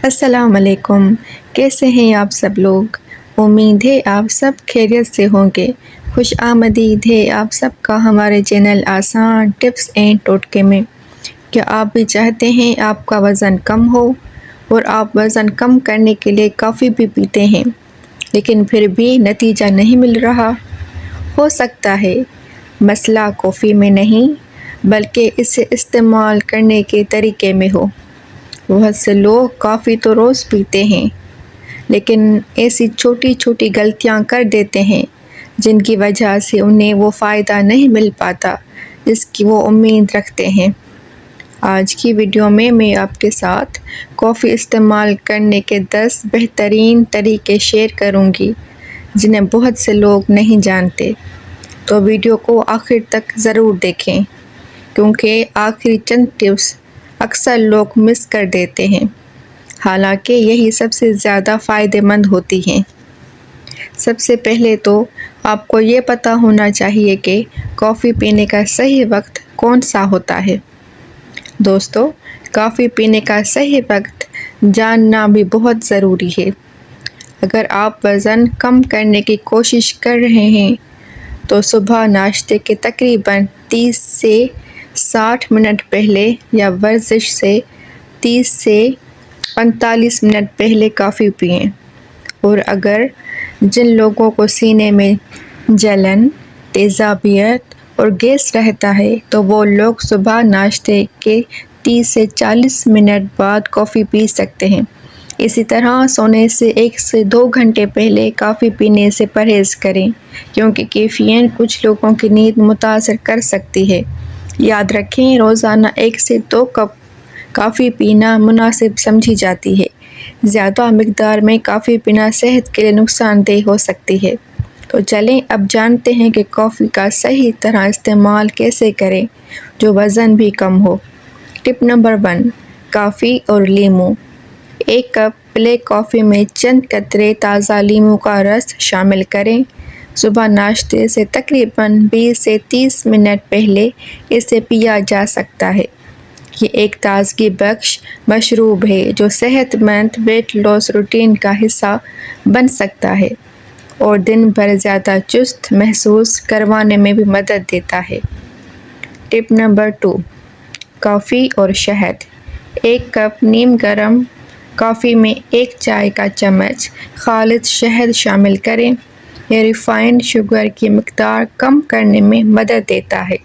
السلام علیکم، کیسے ہیں آپ سب لوگ؟ امید ہے آپ سب خیریت سے ہوں گے۔ خوش آمدید ہے آپ سب کا ہمارے چینل آسان ٹپس اینڈ ٹوٹکے میں۔ کیا آپ بھی چاہتے ہیں آپ کا وزن کم ہو اور آپ وزن کم کرنے کے لیے کافی بھی پیتے ہیں لیکن پھر بھی نتیجہ نہیں مل رہا؟ ہو سکتا ہے مسئلہ کافی میں نہیں بلکہ اسے استعمال کرنے کے طریقے میں ہو۔ بہت سے لوگ کافی تو روز پیتے ہیں لیکن ایسی چھوٹی چھوٹی غلطیاں کر دیتے ہیں جن کی وجہ سے انہیں وہ فائدہ نہیں مل پاتا جس کی وہ امید رکھتے ہیں۔ آج کی ویڈیو میں آپ کے ساتھ کافی استعمال کرنے کے 10 بہترین طریقے شیئر کروں گی جنہیں بہت سے لوگ نہیں جانتے، تو ویڈیو کو آخر تک ضرور دیکھیں کیونکہ آخری چند ٹپس اکثر لوگ مس کر دیتے ہیں، حالانکہ یہی سب سے زیادہ فائدہ مند ہوتی ہیں۔ سب سے پہلے تو آپ کو یہ پتہ ہونا چاہیے کہ کافی پینے کا صحیح وقت کون سا ہوتا ہے۔ دوستو، کافی پینے کا صحیح وقت جاننا بھی بہت ضروری ہے۔ اگر آپ وزن کم کرنے کی کوشش کر رہے ہیں تو صبح ناشتے کے تقریباً 30 سے 60 منٹ پہلے یا ورزش سے 30 سے 45 منٹ پہلے کافی پئیں، اور اگر جن لوگوں کو سینے میں جلن، تیزابیت اور گیس رہتا ہے تو وہ لوگ صبح ناشتے کے 30 سے 40 منٹ بعد کافی پی سکتے ہیں۔ اسی طرح سونے سے 1 سے 2 گھنٹے پہلے کافی پینے سے پرہیز کریں کیونکہ کیفین کچھ لوگوں کی نیند متاثر کر سکتی ہے۔ یاد رکھیں، روزانہ 1 سے 2 کپ کافی پینا مناسب سمجھی جاتی ہے۔ زیادہ مقدار میں کافی پینا صحت کے لیے نقصان دہ ہو سکتی ہے۔ تو چلیں اب جانتے ہیں کہ کافی کا صحیح طرح استعمال کیسے کریں جو وزن بھی کم ہو۔ ٹپ نمبر 1، کافی اور لیموں۔ 1 کپ بلیک کافی میں چند قطرے تازہ لیموں کا رس شامل کریں۔ صبح ناشتے سے تقریباً 20 سے 30 منٹ پہلے اسے پیا جا سکتا ہے۔ یہ ایک تازگی بخش مشروب ہے جو صحت مند ویٹ لاس روٹین کا حصہ بن سکتا ہے اور دن بھر زیادہ چست محسوس کروانے میں بھی مدد دیتا ہے۔ ٹپ نمبر 2، کافی اور شہد۔ 1 کپ نیم گرم کافی میں 1 چائے کا چمچ خالص شہد شامل کریں۔ یہ ریفائنڈ شوگر کی مقدار کم کرنے میں مدد دیتا ہے۔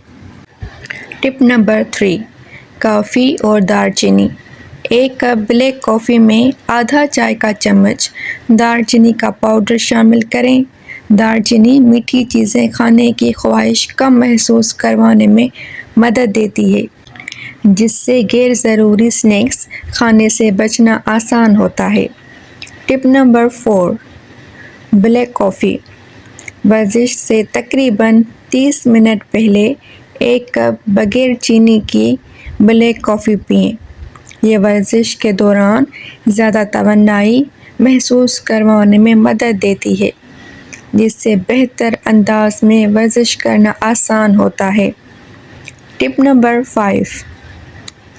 ٹپ نمبر 3، کافی اور دار چینی۔ 1 کپ بلیک کافی میں آدھا چائے کا چمچ دار چینی کا پاؤڈر شامل کریں۔ دار چینی میٹھی چیزیں کھانے کی خواہش کم محسوس کروانے میں مدد دیتی ہے، جس سے غیر ضروری سنیکس کھانے سے بچنا آسان ہوتا ہے۔ ٹپ نمبر 4، بلیک کافی۔ ورزش سے تقریباً 30 منٹ پہلے 1 کپ بغیر چینی کی بلیک کافی پئیں۔ یہ ورزش کے دوران زیادہ توانائی محسوس کروانے میں مدد دیتی ہے، جس سے بہتر انداز میں ورزش کرنا آسان ہوتا ہے۔ ٹپ نمبر 5،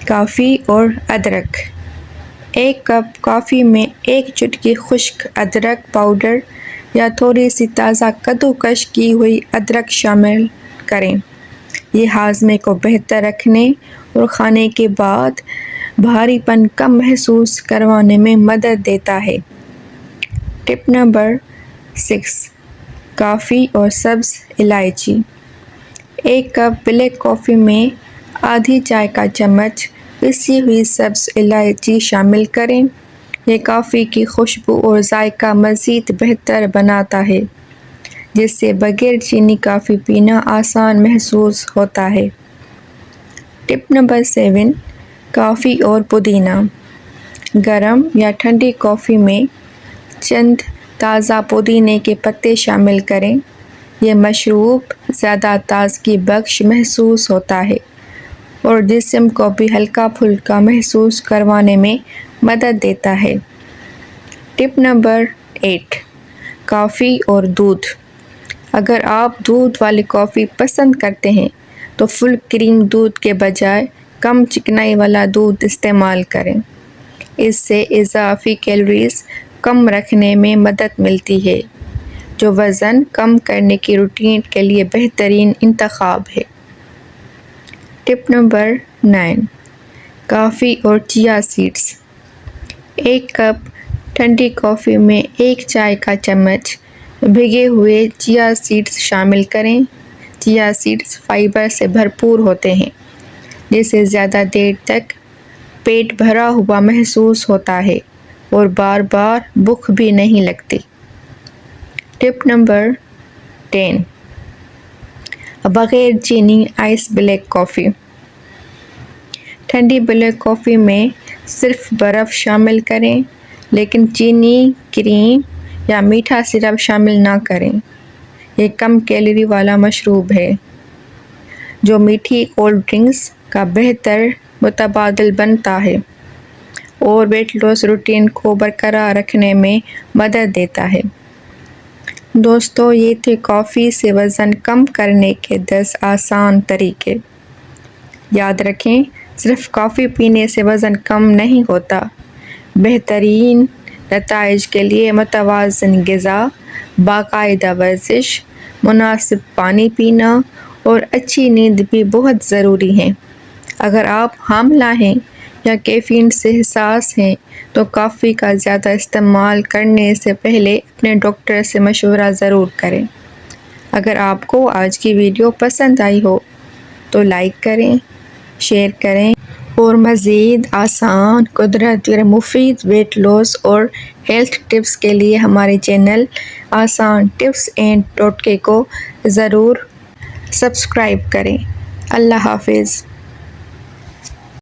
کافی اور ادرک۔ 1 کپ کافی میں 1 چٹکی خشک ادرک پاؤڈر یا تھوڑی سی تازہ کدوکش کی ہوئی ادرک شامل کریں۔ یہ ہاضمے کو بہتر رکھنے اور کھانے کے بعد بھاری پن کم محسوس کروانے میں مدد دیتا ہے۔ ٹپ نمبر 6، کافی اور سبز الائچی۔ 1 کپ بلیک کافی میں آدھی چائے کا چمچ پسی ہوئی سبز الائچی شامل کریں۔ یہ کافی کی خوشبو اور ذائقہ مزید بہتر بناتا ہے، جس سے بغیر چینی کافی پینا آسان محسوس ہوتا ہے۔ ٹپ نمبر 7، کافی اور پودینہ۔ گرم یا ٹھنڈی کافی میں چند تازہ پودینے کے پتے شامل کریں۔ یہ مشروب زیادہ تازگی بخش محسوس ہوتا ہے اور جسم کو بھی ہلکا پھلکا محسوس کروانے میں مدد دیتا ہے۔ ٹپ نمبر 8، کافی اور دودھ۔ اگر آپ دودھ والی کافی پسند کرتے ہیں تو فل کریم دودھ کے بجائے کم چکنائی والا دودھ استعمال کریں۔ اس سے اضافی کیلوریز کم رکھنے میں مدد ملتی ہے، جو وزن کم کرنے کی روٹین کے لیے بہترین انتخاب ہے۔ ٹپ نمبر 9، کافی اور چیا سیڈز۔ 1 کپ ٹھنڈی کافی میں 1 چائے کا چمچ بھیگے ہوئے چیا سیڈز شامل کریں۔ چیا سیڈز فائبر سے بھرپور ہوتے ہیں، جس سے زیادہ دیر تک پیٹ بھرا ہوا محسوس ہوتا ہے اور بار بار بھوک بھی نہیں لگتی۔ ٹپ نمبر 10، بغیر چینی آئس بلیک کافی۔ ٹھنڈی بلیک کافی میں صرف برف شامل کریں، لیکن چینی، کریم یا میٹھا سرپ شامل نہ کریں۔ یہ کم کیلوری والا مشروب ہے، جو میٹھی کولڈ ڈرنکس کا بہتر متبادل بنتا ہے اور ویٹ لاس روٹین کو برقرار رکھنے میں مدد دیتا ہے۔ دوستو، یہ تھے کافی سے وزن کم کرنے کے 10 آسان طریقے۔ یاد رکھیں، صرف کافی پینے سے وزن کم نہیں ہوتا۔ بہترین نتائج کے لیے متوازن غذا، باقاعدہ ورزش، مناسب پانی پینا اور اچھی نیند بھی بہت ضروری ہیں۔ اگر آپ حاملہ ہیں یا کیفین سے حساس ہیں تو کافی کا زیادہ استعمال کرنے سے پہلے اپنے ڈاکٹر سے مشورہ ضرور کریں۔ اگر آپ کو آج کی ویڈیو پسند آئی ہو تو لائک کریں، شیئر کریں اور مزید آسان، قدرتی اور مفید ویٹ لاس اور ہیلتھ ٹپس کے لیے ہمارے چینل آسان ٹپس اینڈ ٹوٹکے کو ضرور سبسکرائب کریں۔ اللہ حافظ۔